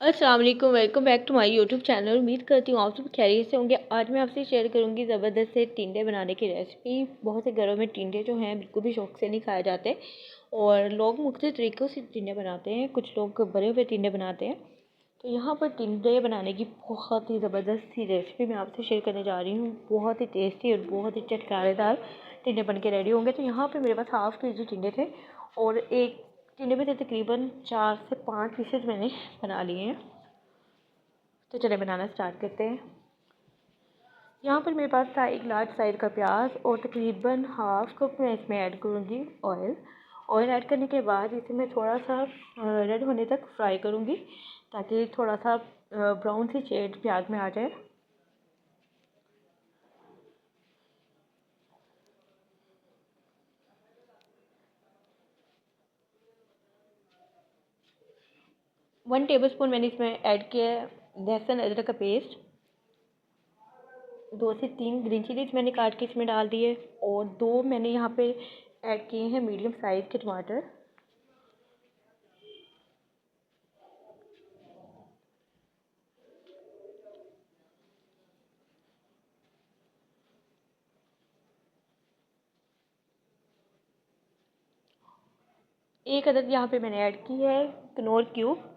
अस्सलाम वालेकुम, welcome back to my YouTube channel. उम्मीद करती हूँ आप सब खैरियत से होंगे। आज मैं आपसे शेयर करूँगी ज़बरदस्त से टिंडे बनाने की रेसिपी। बहुत से घरों में टिंडे जो हैं बिल्कुल भी शौक से नहीं खाए जाते और लोग मुख्तलिफ तरीक़ों से टिंडे बनाते हैं। कुछ लोग भरे हुए टिंडे बनाते हैं। तो यहाँ पर टिंडे बनाने की बहुत ही ज़बरदस्त सी रेसिपी मैं आपसे शेयर करने जा रही हूँ। बहुत ही टेस्टी और बहुत ही चटकारेदार टिंडे बन के रेडी होंगे। तो यहाँ पर मेरे पास हाफ़ के जी टिंडे थे और एक टिंडे में से तकरीबन 4 से 5 पीसेज मैंने बना लिए हैं। तो चले बनाना स्टार्ट करते हैं। यहाँ पर मेरे पास था एक लार्ज साइज़ का प्याज और तकरीबन हाफ़ कप मैं इसमें ऐड करूँगी ऑयल। ऑयल ऐड करने के बाद इसे मैं थोड़ा सा रेड होने तक फ्राई करूँगी ताकि थोड़ा सा ब्राउन सी शेड प्याज में आ जाए। वन टेबलस्पून मैंने इसमें ऐड किया है लहसुन अदरक का पेस्ट। 2 से 3 ग्रीन चिलीज मैंने काट के इसमें डाल दिए और 2 मैंने यहाँ पे ऐड किए हैं मीडियम साइज़ के टमाटर। एक अदद यहाँ पे मैंने ऐड की है कनौर क्यूब।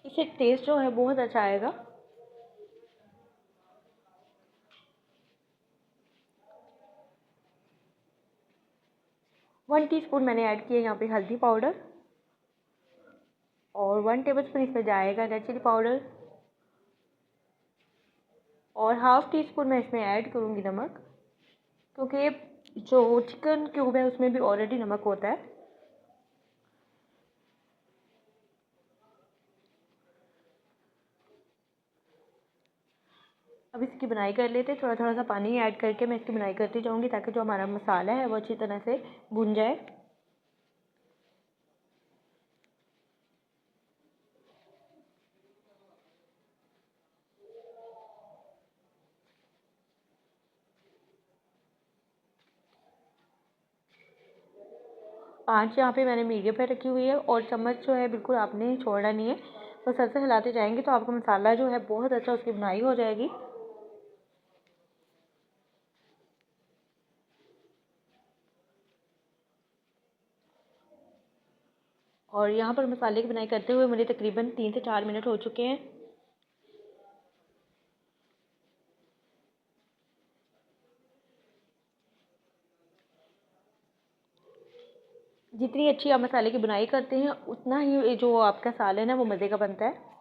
इससे टेस्ट जो है बहुत अच्छा आएगा। वन टीस्पून मैंने ऐड किया यहाँ पे हल्दी पाउडर और 1 टेबलस्पून इसमें जाएगा रेड चिली पाउडर और हाफ़ टी स्पून मैं इसमें ऐड करूँगी नमक, क्योंकि जो चिकन क्यूब है उसमें भी ऑलरेडी नमक होता है। अब इसकी बुनाई कर लेते हैं। थोड़ा थोड़ा सा पानी ऐड करके मैं इसकी बुनाई करती जाऊँगी ताकि जो हमारा मसाला है वो अच्छी तरह से भुन जाए। आँच यहाँ पे मैंने मीडियम पे रखी हुई है और चम्मच जो है बिल्कुल आपने छोड़ना नहीं है। बस ऐसे हिलाते जाएंगे तो आपका मसाला जो है बहुत अच्छा उसकी बुनाई हो जाएगी। और यहाँ पर मसाले की बुनाई करते हुए मुझे तकरीबन 3 से 4 मिनट हो चुके हैं। जितनी अच्छी आप मसाले की बुनाई करते हैं उतना ही जो आपका सालन है वो मज़े का बनता है।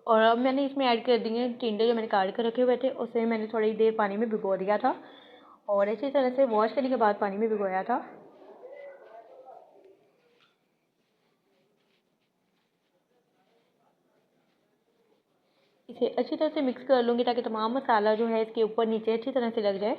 और अब मैंने इसमें ऐड कर दिए टिंडे जो मैंने काट कर रखे हुए थे, उसे मैंने थोड़ी देर पानी में भिगो दिया था और अच्छी तरह से वॉश करने के बाद पानी में भिगोया था। इसे अच्छी तरह से मिक्स कर लूँगी ताकि तमाम मसाला जो है इसके ऊपर नीचे अच्छी तरह से लग जाए।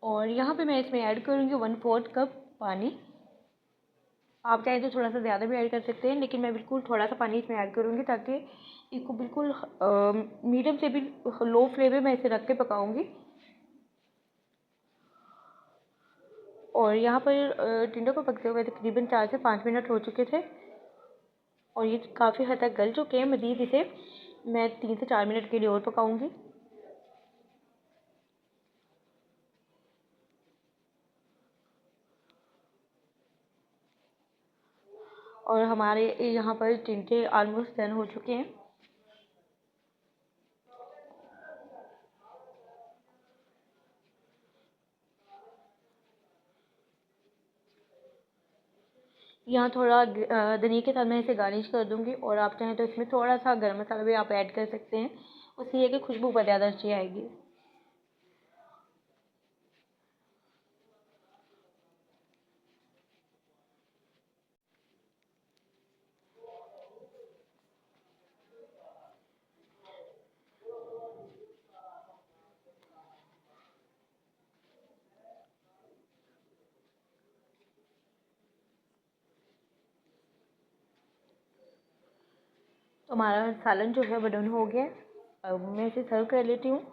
और यहाँ पे मैं इसमें ऐड करूँगी 1/4 कप पानी। आप चाहें तो थोड़ा सा ज़्यादा भी ऐड कर सकते हैं, लेकिन मैं बिल्कुल थोड़ा सा पानी इसमें ऐड करूँगी ताकि इसको बिल्कुल मीडियम से भी लो फ्लेम में मैं इसे रख के पकाऊँगी। और यहाँ पर टिंडों को पकते हुए तकरीबन 4 से 5 मिनट हो चुके थे और ये काफ़ी हद तक गल चुके हैं। मज़ीद इसे मैं 3 से 4 मिनट के लिए और पकाऊँगी। और हमारे यहाँ पर टिंडे ऑलमोस्ट डन हो चुके हैं। यहाँ थोड़ा धनिया के साथ मैं इसे गार्निश कर दूँगी और आप चाहें तो इसमें थोड़ा सा गरम मसाला भी आप ऐड कर सकते हैं। उससे ये कि खुशबू बहुत ज़्यादा अच्छी आएगी। तो हमारा सालन जो है वो डन हो गया है। अब मैं इसे सर्व कर लेती हूँ।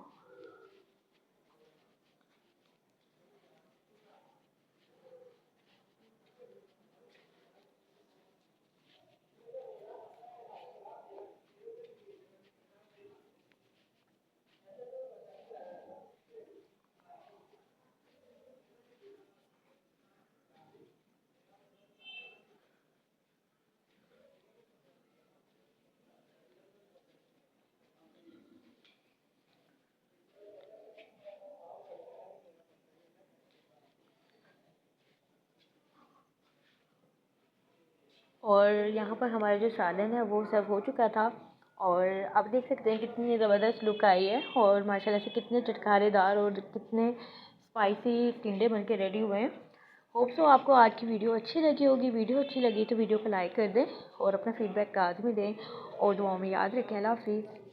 और यहाँ पर हमारा जो सालन है वो सर्व हो चुका था। और आप देख सकते हैं कितनी ज़बरदस्त लुक आई है और माशाल्लाह से कितने चटखारेदार और कितने स्पाइसी टिंडे बन के रेडी हुए हैं। होप सो आपको आज की वीडियो अच्छी लगी होगी। वीडियो अच्छी लगी तो वीडियो को लाइक कर दें और अपना फीडबैक बाद में दें और दुआओं में याद रखें। अल्लाह हाफिज़।